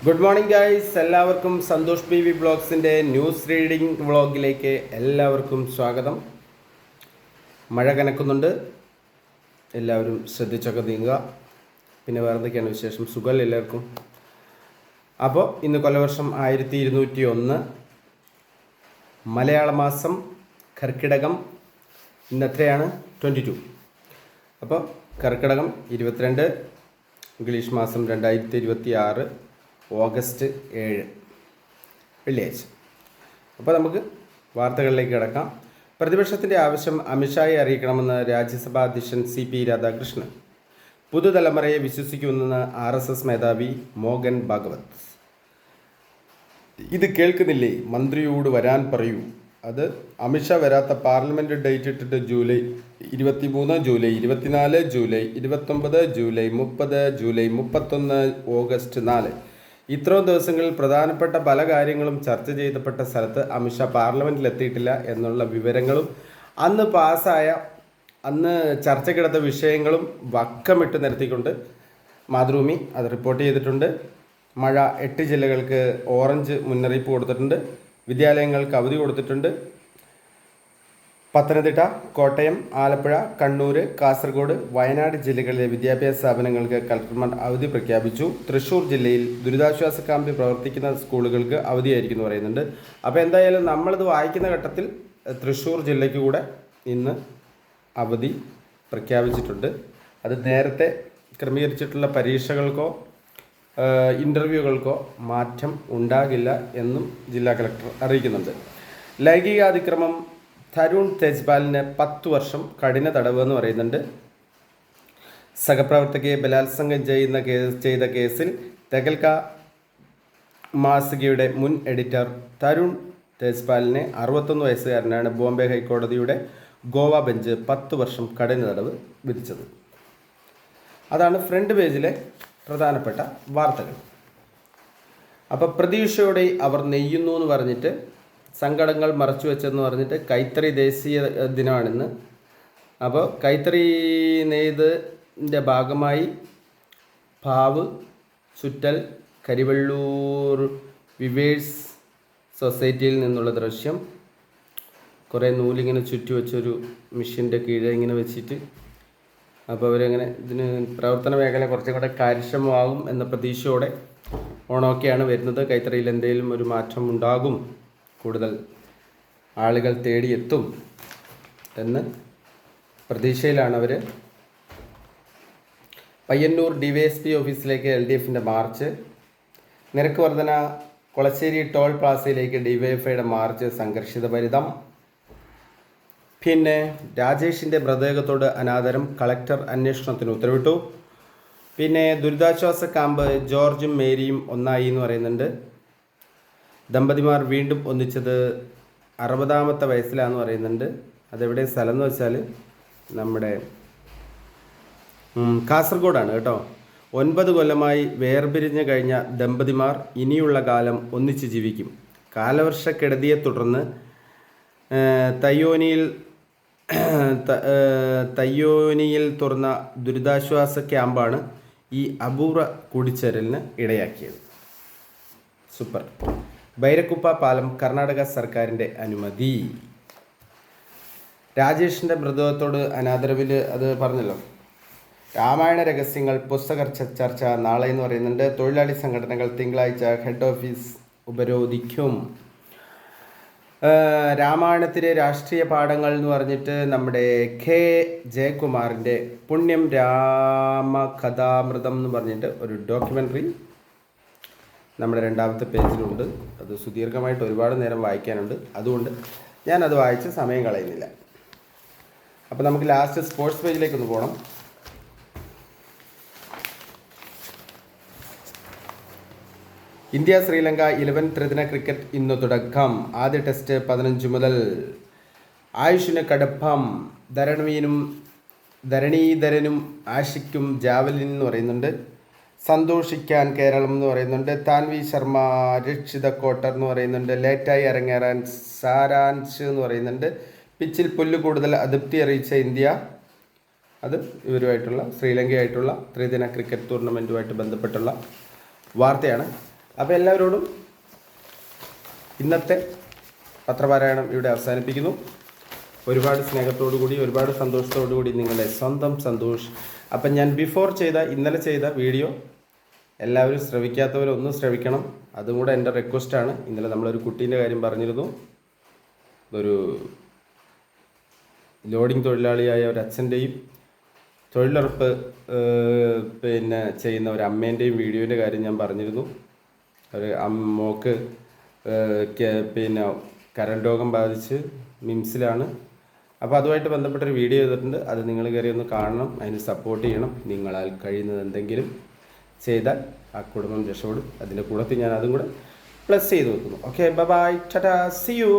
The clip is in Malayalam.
ഗുഡ് മോർണിംഗ് ഗൈസ്, എല്ലാവർക്കും സന്തോഷ് പി വി ബ്ലോഗ്സിൻ്റെ ന്യൂസ് റീഡിംഗ് വ്ളോഗിലേക്ക് എല്ലാവർക്കും സ്വാഗതം. മഴ കനക്കുന്നുണ്ട്, എല്ലാവരും ശ്രദ്ധിച്ചൊക്കെ നീങ്ങുക. പിന്നെ വേറെ എന്തൊക്കെയാണ് വിശേഷം? സുഖമല്ല എല്ലാവർക്കും. അപ്പോൾ ഇന്ന് കൊല്ലവർഷം 1201, മലയാള മാസം കർക്കിടകം. ഇന്ന് എത്രയാണ്? 22. അപ്പോൾ കർക്കിടകം 22, ഇംഗ്ലീഷ് മാസം 2026, ഓഗസ്റ്റ് 7, വെള്ളിയാഴ്ച. അപ്പോൾ നമുക്ക് വാർത്തകളിലേക്ക് കിടക്കാം. പ്രതിപക്ഷത്തിൻ്റെ ആവശ്യം അമിത്ഷായെ അറിയിക്കണമെന്ന് രാജ്യസഭാ അധ്യക്ഷൻ CP രാധാകൃഷ്ണൻ. പുതുതലമുറയെ വിശ്വസിക്കുമെന്ന് RSS മേധാവി മോഹൻ ഭാഗവത്. ഇത് കേൾക്കുന്നില്ലേ? മന്ത്രിയോട് വരാൻ പറയൂ. അത് അമിത്ഷാ വരാത്ത പാർലമെൻറ്റ് ഡേറ്റ് ഇട്ടിട്ട് July 23, July 24, July 29, July 30, July 31, August 4. ഇത്രയും ദിവസങ്ങളിൽ പ്രധാനപ്പെട്ട പല കാര്യങ്ങളും ചർച്ച ചെയ്യപ്പെട്ട സ്ഥലത്ത് അമിത്ഷാ പാർലമെൻറ്റിൽ എത്തിയിട്ടില്ല എന്നുള്ള വിവരങ്ങളും അന്ന് ചർച്ചയ്ക്കെടുത്ത വിഷയങ്ങളും വക്കമിട്ട് നിരത്തിക്കൊണ്ട് മാതൃഭൂമി അത് റിപ്പോർട്ട് ചെയ്തിട്ടുണ്ട്. മഴ 8 ജില്ലകൾക്ക് ഓറഞ്ച് മുന്നറിയിപ്പ് കൊടുത്തിട്ടുണ്ട്. വിദ്യാലയങ്ങൾക്ക് അവധി കൊടുത്തിട്ടുണ്ട്. പത്തനംതിട്ട, കോട്ടയം, ആലപ്പുഴ, കണ്ണൂർ, കാസർഗോഡ്, വയനാട് ജില്ലകളിലെ വിദ്യാഭ്യാസ സ്ഥാപനങ്ങൾക്ക് കളക്ടർമാർ അവധി പ്രഖ്യാപിച്ചു. തൃശ്ശൂർ ജില്ലയിൽ ദുരിതാശ്വാസ ക്യാമ്പിൽ പ്രവർത്തിക്കുന്ന സ്കൂളുകൾക്ക് അവധിയായിരിക്കും എന്ന് പറയുന്നുണ്ട്. അപ്പോൾ എന്തായാലും നമ്മളിത് വായിക്കുന്ന ഘട്ടത്തിൽ തൃശ്ശൂർ ജില്ലയ്ക്ക് കൂടെ ഇന്ന് അവധി പ്രഖ്യാപിച്ചിട്ടുണ്ട്. അത് നേരത്തെ ക്രമീകരിച്ചിട്ടുള്ള പരീക്ഷകൾക്കോ ഇൻ്റർവ്യൂകൾക്കോ മാറ്റം ഉണ്ടാകില്ല എന്നും ജില്ലാ കളക്ടർ അറിയിക്കുന്നുണ്ട്. ലൈംഗികാതിക്രമം തരുൺ തേജ്പാലിന് 10 വർഷം കഠിന തടവ് എന്ന് പറയുന്നുണ്ട്. സഹപ്രവർത്തകയെ ബലാത്സംഗം ചെയ്ത കേസിൽ തെഗൽക്ക മാസികയുടെ മുൻ എഡിറ്റർ തരുൺ തേജ്പാലിനെ 61 വയസ്സുകാരനാണ് ബോംബെ ഹൈക്കോടതിയുടെ ഗോവ ബെഞ്ച് 10 വർഷം കഠിന തടവ് വിധിച്ചത്. അതാണ് ഫ്രണ്ട് പേജിലെ പ്രധാനപ്പെട്ട വാർത്തകൾ. അപ്പോൾ പ്രതീക്ഷയോടെ അവർ നെയ്യുന്നു എന്ന് പറഞ്ഞിട്ട്, സങ്കടങ്ങൾ മറച്ചു വെച്ചെന്ന് പറഞ്ഞിട്ട് കൈത്തറി ദേശീയ ദിനമാണിന്ന്. അപ്പോൾ കൈത്തറി നെയ്തിൻ്റെ ഭാഗമായി പാവ്, ചുറ്റൽ, കരിവള്ളൂർ വിവേഴ്സ് സൊസൈറ്റിയിൽ നിന്നുള്ള ദൃശ്യം. കുറേ നൂലിങ്ങനെ ചുറ്റി വെച്ചൊരു മെഷീൻ്റെ കീഴെ ഇങ്ങനെ വെച്ചിട്ട്, അപ്പോൾ അവരങ്ങനെ ഇതിന് പ്രവർത്തന മേഖല കുറച്ചും കൂടെ കാര്യക്ഷമമാകും എന്ന പ്രതീക്ഷയോടെ ഓണമൊക്കെയാണ് വരുന്നത്. കൈത്തറിയിൽ എന്തെങ്കിലും ഒരു മാറ്റം ഉണ്ടാകും, കൂടുതൽ ആളുകൾ തേടിയെത്തും എന്ന് പ്രതീക്ഷയിലാണ് അവർ. പയ്യന്നൂർ DYSP ഓഫീസിലേക്ക് LDFൻ്റെ മാർച്ച്. നിരക്ക് വർധന. കൊളശ്ശേരി ടോൾ പ്ലാസയിലേക്ക് DYFIയുടെ മാർച്ച് സംഘർഷിതഭരിതം. പിന്നെ രാജേഷിൻ്റെ മൃതദേഹത്തോട് അനാദരം, കളക്ടർ അന്വേഷണത്തിന് ഉത്തരവിട്ടു. പിന്നെ ദുരിതാശ്വാസ ക്യാമ്പ് ജോർജും മേരിയും ഒന്നായി എന്ന് പറയുന്നുണ്ട്. ദമ്പതിമാർ വീണ്ടും ഒന്നിച്ചത് 60ാമത്തെ വയസ്സിലാന്ന് പറയുന്നുണ്ട്. അതെവിടെ സ്ഥലം എന്ന് വെച്ചാൽ നമ്മുടെ കാസർഗോഡാണ് കേട്ടോ. 9 കൊല്ലമായി വേർപിരിഞ്ഞ് കഴിഞ്ഞ ദമ്പതിമാർ ഇനിയുള്ള കാലം ഒന്നിച്ച് ജീവിക്കും. കാലവർഷക്കെടുതിയെ തുടർന്ന് തയ്യോനിയിൽ തുറന്ന ദുരിതാശ്വാസ ക്യാമ്പാണ് ഈ അപൂർവ കൂടിച്ചേരലിന് ഇടയാക്കിയത്. സൂപ്പർ. ബൈരക്കുപ്പ പാലം കർണാടക സർക്കാരിൻ്റെ അനുമതി. രാജേഷിൻ്റെ മൃതദേഹത്തോട് അനാദരവിൽ അത് പറഞ്ഞല്ലോ. രാമായണ രഹസ്യങ്ങൾ പുസ്തക ചർച്ച നാളെ എന്ന് പറയുന്നുണ്ട്. തൊഴിലാളി സംഘടനകൾ തിങ്കളാഴ്ച ഹെഡ് ഓഫീസ് ഉപരോധിക്കും. രാമായണത്തിലെ രാഷ്ട്രീയ പാഠങ്ങൾ എന്ന് പറഞ്ഞിട്ട് നമ്മുടെ K. ജയകുമാറിൻ്റെ പുണ്യം രാമകഥാമൃതം എന്ന് പറഞ്ഞിട്ട് ഒരു ഡോക്യുമെൻ്ററി നമ്മുടെ 2ാമത്തെ പേജിലുണ്ട്. അത് സുദീർഘമായിട്ട് ഒരുപാട് നേരം വായിക്കാനുണ്ട്, അതുകൊണ്ട് ഞാനത് വായിച്ച് സമയം കളയുന്നില്ല. അപ്പോൾ നമുക്ക് ലാസ്റ്റ് സ്പോർട്സ് പേജിലേക്കൊന്ന് പോകണം. ഇന്ത്യ ശ്രീലങ്ക 11 ത്രിദിന ക്രിക്കറ്റ് ഇന്ന് തുടക്കം. ആദ്യ ടെസ്റ്റ് 15 മുതൽ. ആയുഷിന് കടുപ്പം. ധരണീധരനും ആഷിക്കും ജാവലിൻ എന്ന് പറയുന്നുണ്ട്. സന്തോഷിക്കാൻ കേരളം എന്ന് പറയുന്നുണ്ട്. താൻവി ശർമ്മ രക്ഷിത കോട്ടർ എന്ന് പറയുന്നുണ്ട്. ലേറ്റായി അരങ്ങേറാൻ സാരാൻഷ് എന്ന് പറയുന്നുണ്ട്. പിച്ചിൽ പുല്ല് കൂടുതൽ അതൃപ്തി അറിയിച്ച ഇന്ത്യ. അത് ഇവരുമായിട്ടുള്ള ശ്രീലങ്കയായിട്ടുള്ള ത്രിദിന ക്രിക്കറ്റ് ടൂർണമെൻറ്റുമായിട്ട് ബന്ധപ്പെട്ടുള്ള വാർത്തയാണ്. അപ്പോൾ എല്ലാവരോടും ഇന്നത്തെ പത്രപാരായണം ഇവിടെ അവസാനിപ്പിക്കുന്നു. ഒരുപാട് സ്നേഹത്തോടു കൂടി, ഒരുപാട് സന്തോഷത്തോടു കൂടി നിങ്ങളുടെ സ്വന്തം സന്തോഷ്. അപ്പം ഞാൻ ഇന്നലെ ചെയ്ത വീഡിയോ എല്ലാവരും ശ്രവിക്കാത്തവരൊന്നും ശ്രവിക്കണം. അതും കൂടെ എൻ്റെ റിക്വസ്റ്റാണ്. ഇന്നലെ നമ്മളൊരു കുട്ടീൻ്റെ കാര്യം പറഞ്ഞിരുന്നു. ഒരു ലോഡിംഗ് തൊഴിലാളിയായ ഒരു അച്ഛൻ്റെയും തൊഴിലുറപ്പ് ചെയ്യുന്ന ഒരു അമ്മേൻ്റെയും വീഡിയോൻ്റെ കാര്യം ഞാൻ പറഞ്ഞിരുന്നു. ഒരു മോക്ക് കരൾ രോഗം ബാധിച്ച് മിംസിലാണ്. അപ്പോൾ അതുമായിട്ട് ബന്ധപ്പെട്ടൊരു വീഡിയോ ചെയ്തിട്ടുണ്ട്. അത് നിങ്ങൾ കയറി ഒന്ന് കാണണം, അതിന് സപ്പോർട്ട് ചെയ്യണം. നിങ്ങളാൽ കഴിയുന്നത് എന്തെങ്കിലും ചെയ്താൽ ആ കുടുംബം രക്ഷപ്പെടും. അതിൻ്റെ കൂടത്തിൽ ഞാൻ അതും കൂടെ പ്ലസ് ചെയ്ത് വെക്കുന്നു. Okay, bye bye, tata, see U.